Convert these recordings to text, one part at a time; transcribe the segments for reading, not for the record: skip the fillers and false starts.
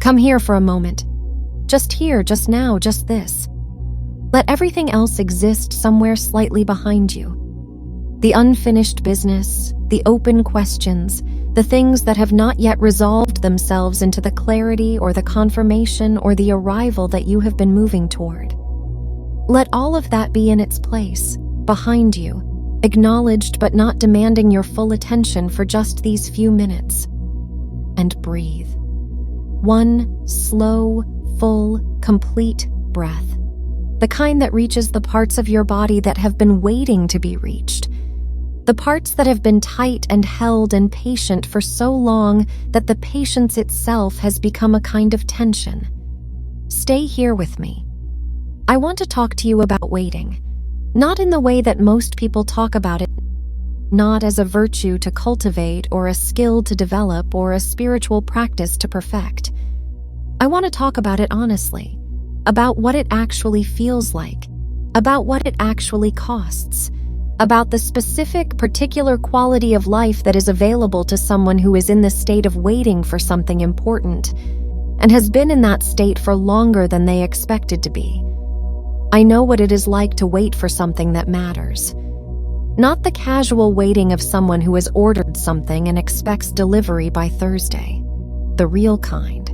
Come here for a moment. Just here, just now, just this. Let everything else exist somewhere slightly behind you. The unfinished business, the open questions, the things that have not yet resolved themselves into the clarity or the confirmation or the arrival that you have been moving toward. Let all of that be in its place, behind you, acknowledged but not demanding your full attention for just these few minutes. And breathe. One slow, full, complete breath. The kind that reaches the parts of your body that have been waiting to be reached. The parts that have been tight and held and patient for so long that the patience itself has become a kind of tension. Stay here with me. I want to talk to you about waiting, not in the way that most people talk about it, not as a virtue to cultivate or a skill to develop or a spiritual practice to perfect. I want to talk about it honestly, about what it actually feels like, about what it actually costs, about the specific, particular quality of life that is available to someone who is in the state of waiting for something important and has been in that state for longer than they expected to be. I know what it is like to wait for something that matters. Not the casual waiting of someone who has ordered something and expects delivery by Thursday. The real kind.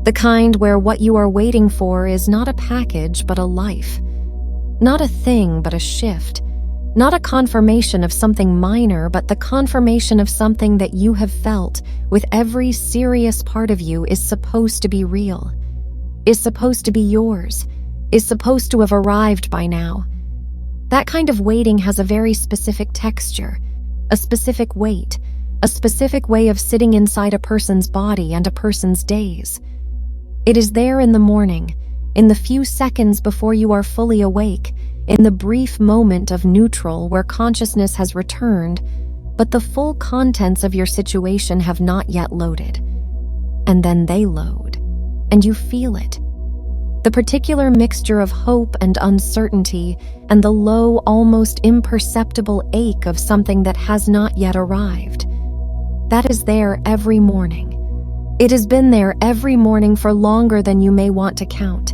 The kind where what you are waiting for is not a package but a life. Not a thing but a shift. Not a confirmation of something minor but the confirmation of something that you have felt with every serious part of you is supposed to be real. Is supposed to be yours. Is supposed to have arrived by now. That kind of waiting has a very specific texture, a specific weight, a specific way of sitting inside a person's body and a person's days. It is there in the morning, in the few seconds before you are fully awake, in the brief moment of neutral where consciousness has returned, but the full contents of your situation have not yet loaded. And then they load, and you feel it. The particular mixture of hope and uncertainty and the low, almost imperceptible ache of something that has not yet arrived. That is there every morning. It has been there every morning for longer than you may want to count.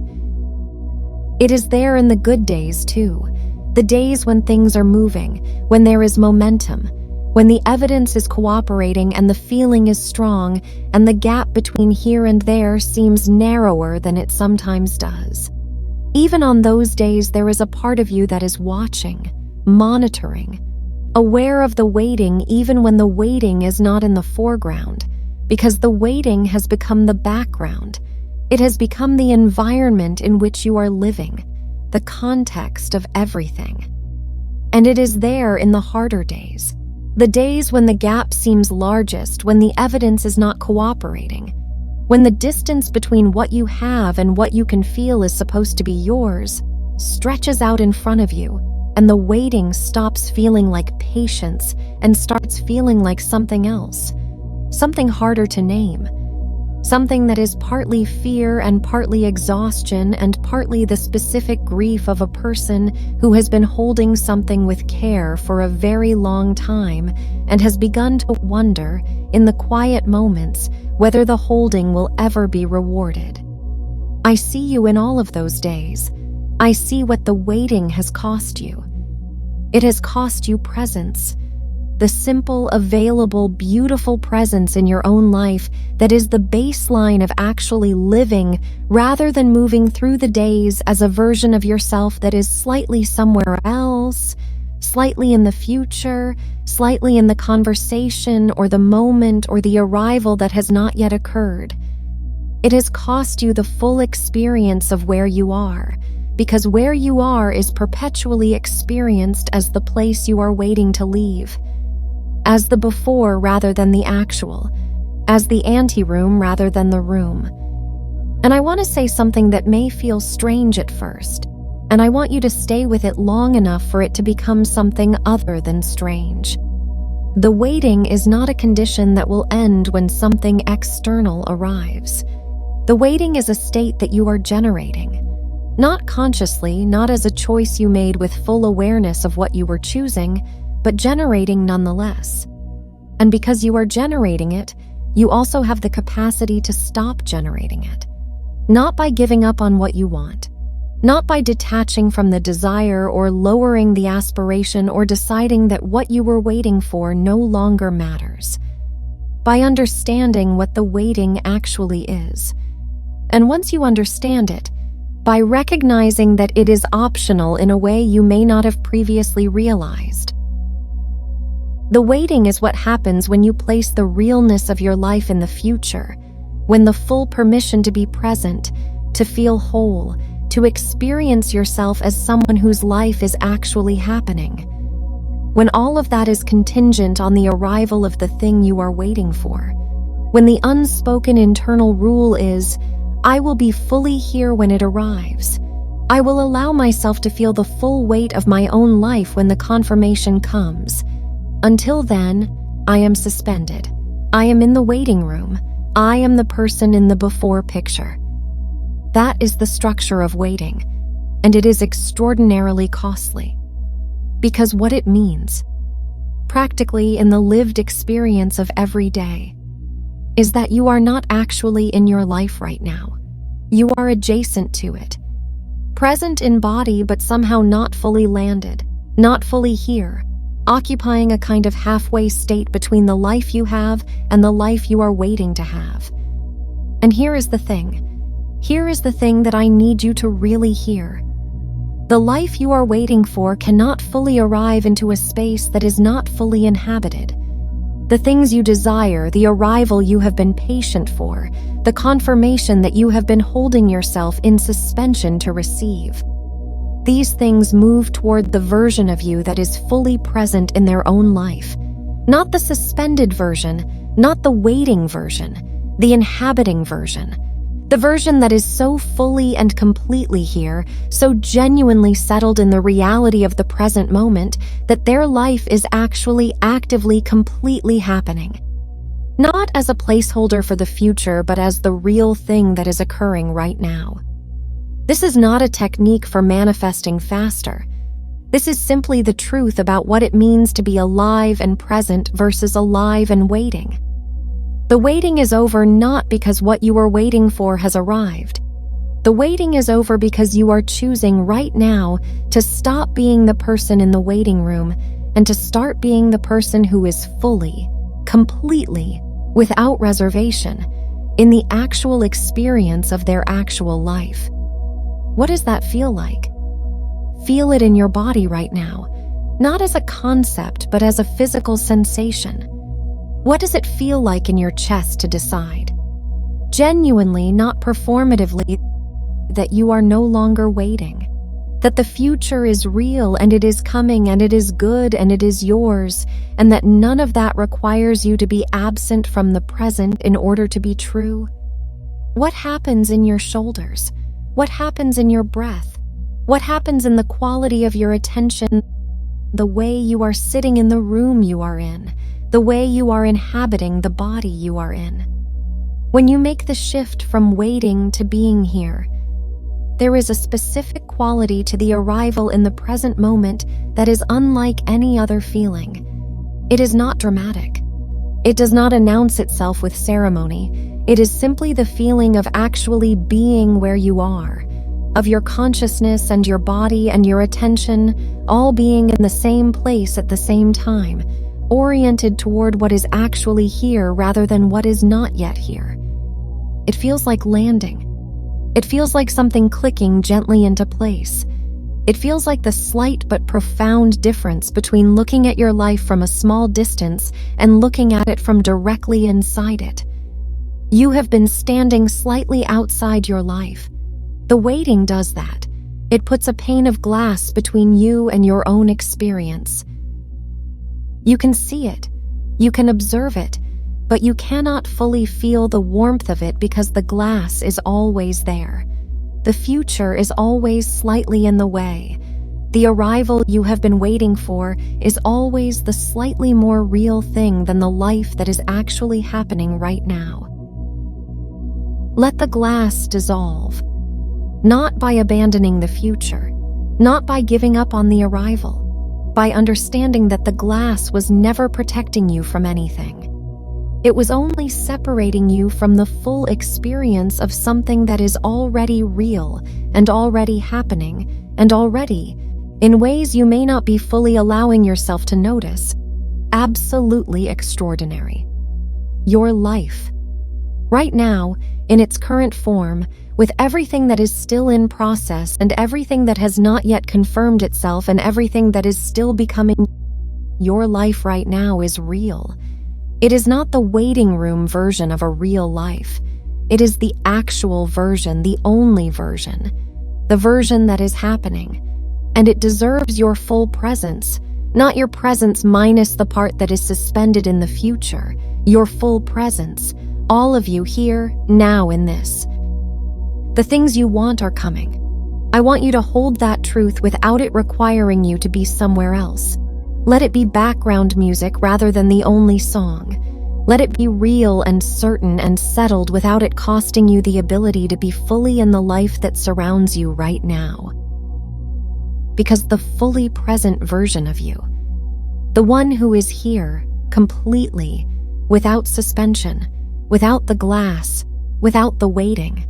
It is there in the good days, too. The days when things are moving, when there is momentum, when the evidence is cooperating and the feeling is strong, and the gap between here and there seems narrower than it sometimes does. Even on those days, there is a part of you that is watching, monitoring, aware of the waiting even when the waiting is not in the foreground, because the waiting has become the background. It has become the environment in which you are living, the context of everything. And it is there in the harder days. The days when the gap seems largest, when the evidence is not cooperating, when the distance between what you have and what you can feel is supposed to be yours stretches out in front of you, and the waiting stops feeling like patience and starts feeling like something else, something harder to name, something that is partly fear and partly exhaustion and partly the specific grief of a person who has been holding something with care for a very long time and has begun to wonder, in the quiet moments, whether the holding will ever be rewarded. I see you in all of those days. I see what the waiting has cost you. It has cost you presence. The simple, available, beautiful presence in your own life that is the baseline of actually living rather than moving through the days as a version of yourself that is slightly somewhere else, slightly in the future, slightly in the conversation or the moment or the arrival that has not yet occurred. It has cost you the full experience of where you are, because where you are is perpetually experienced as the place you are waiting to leave. As the before rather than the actual, as the anteroom rather than the room. And I want to say something that may feel strange at first, and I want you to stay with it long enough for it to become something other than strange. The waiting is not a condition that will end when something external arrives. The waiting is a state that you are generating. Not consciously, not as a choice you made with full awareness of what you were choosing, but generating nonetheless. And because you are generating it, you also have the capacity to stop generating it. Not by giving up on what you want, not by detaching from the desire or lowering the aspiration or deciding that what you were waiting for no longer matters. By understanding what the waiting actually is. And once you understand it, by recognizing that it is optional in a way you may not have previously realized. The waiting is what happens when you place the realness of your life in the future, when the full permission to be present, to feel whole, to experience yourself as someone whose life is actually happening. When all of that is contingent on the arrival of the thing you are waiting for. When the unspoken internal rule is, I will be fully here when it arrives. I will allow myself to feel the full weight of my own life when the confirmation comes. Until then, I am suspended. I am in the waiting room. I am the person in the before picture. That is the structure of waiting, and it is extraordinarily costly. Because what it means, practically in the lived experience of every day, is that you are not actually in your life right now. You are adjacent to it, present in body but somehow not fully landed, not fully here, occupying a kind of halfway state between the life you have and the life you are waiting to have. And here is the thing. Here is the thing that I need you to really hear. The life you are waiting for cannot fully arrive into a space that is not fully inhabited. The things you desire, the arrival you have been patient for, the confirmation that you have been holding yourself in suspension to receive. These things move toward the version of you that is fully present in their own life. Not the suspended version, not the waiting version, the inhabiting version. The version that is so fully and completely here, so genuinely settled in the reality of the present moment, that their life is actually actively, completely happening. Not as a placeholder for the future, but as the real thing that is occurring right now. This is not a technique for manifesting faster. This is simply the truth about what it means to be alive and present versus alive and waiting. The waiting is over not because what you were waiting for has arrived. The waiting is over because you are choosing right now to stop being the person in the waiting room and to start being the person who is fully, completely, without reservation, in the actual experience of their actual life. What does that feel like? Feel it in your body right now, not as a concept, but as a physical sensation. What does it feel like in your chest to decide? Genuinely, not performatively, that you are no longer waiting. That the future is real and it is coming and it is good and it is yours, and that none of that requires you to be absent from the present in order to be true. What happens in your shoulders? What happens in your breath? What happens in the quality of your attention? The way you are sitting in the room you are in, the way you are inhabiting the body you are in. When you make the shift from waiting to being here, there is a specific quality to the arrival in the present moment that is unlike any other feeling. It is not dramatic. It does not announce itself with ceremony. It is simply the feeling of actually being where you are, of your consciousness and your body and your attention all being in the same place at the same time, oriented toward what is actually here rather than what is not yet here. It feels like landing. It feels like something clicking gently into place. It feels like the slight but profound difference between looking at your life from a small distance and looking at it from directly inside it. You have been standing slightly outside your life. The waiting does that. It puts a pane of glass between you and your own experience. You can see it, you can observe it, but you cannot fully feel the warmth of it because the glass is always there. The future is always slightly in the way. The arrival you have been waiting for is always the slightly more real thing than the life that is actually happening right now. Let the glass dissolve, not by abandoning the future, not by giving up on the arrival, by understanding that the glass was never protecting you from anything. It was only separating you from the full experience of something that is already real and already happening and already, in ways you may not be fully allowing yourself to notice, absolutely extraordinary. Your life. Right now, in its current form, with everything that is still in process and everything that has not yet confirmed itself and everything that is still becoming, your life right now is real. It is not the waiting room version of a real life. It is the actual version, the only version, the version that is happening. And it deserves your full presence, not your presence minus the part that is suspended in the future, your full presence, all of you here, now in this. The things you want are coming. I want you to hold that truth without it requiring you to be somewhere else. Let it be background music rather than the only song. Let it be real and certain and settled without it costing you the ability to be fully in the life that surrounds you right now. Because the fully present version of you, the one who is here, completely, without suspension, without the glass, without the waiting,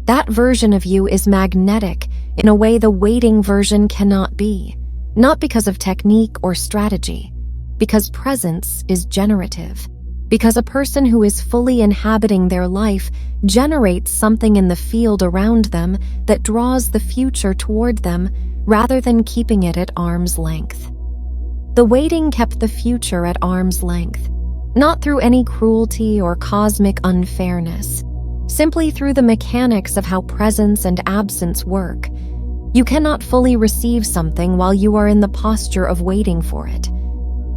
that version of you is magnetic in a way the waiting version cannot be. Not because of technique or strategy, because presence is generative, because a person who is fully inhabiting their life generates something in the field around them that draws the future toward them rather than keeping it at arm's length. The waiting kept the future at arm's length, not through any cruelty or cosmic unfairness, simply through the mechanics of how presence and absence work. You cannot fully receive something while you are in the posture of waiting for it.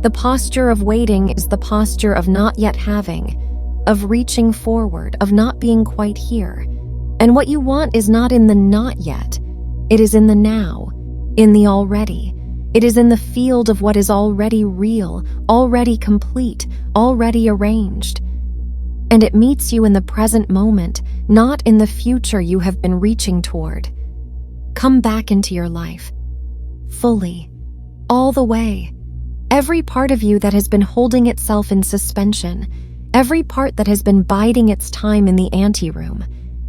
The posture of waiting is the posture of not yet having, of reaching forward, of not being quite here. And what you want is not in the not yet. It is in the now, in the already. It is in the field of what is already real, already complete, already arranged. And it meets you in the present moment, not in the future you have been reaching toward. Come back into your life, fully, all the way. Every part of you that has been holding itself in suspension, every part that has been biding its time in the anteroom,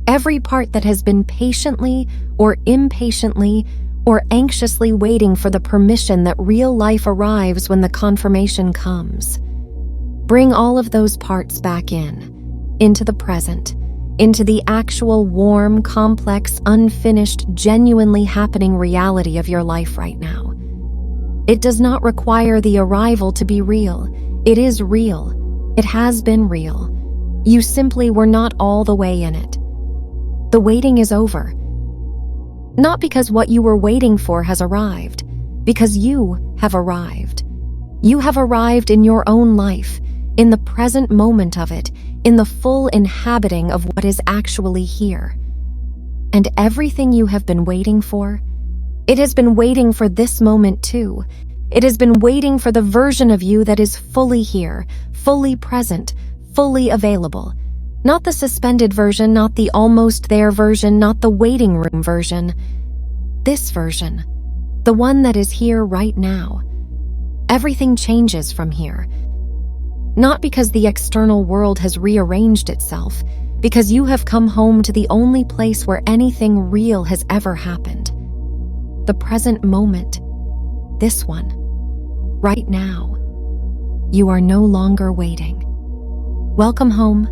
every part that has been patiently or impatiently or anxiously waiting for the permission that real life arrives when the confirmation comes. Bring all of those parts back into the present, into the actual warm, complex, unfinished, genuinely happening reality of your life right now. It does not require the arrival to be real. It is real. It has been real. You simply were not all the way in it. The waiting is over. Not because what you were waiting for has arrived, because you have arrived. You have arrived in your own life, in the present moment of it, in the full inhabiting of what is actually here. And everything you have been waiting for, it has been waiting for this moment too. It has been waiting for the version of you that is fully here, fully present, fully available. Not the suspended version, not the almost there version, not the waiting room version. This version, the one that is here right now. Everything changes from here. Not because the external world has rearranged itself, because you have come home to the only place where anything real has ever happened. The present moment, this one, right now. You are no longer waiting. Welcome home.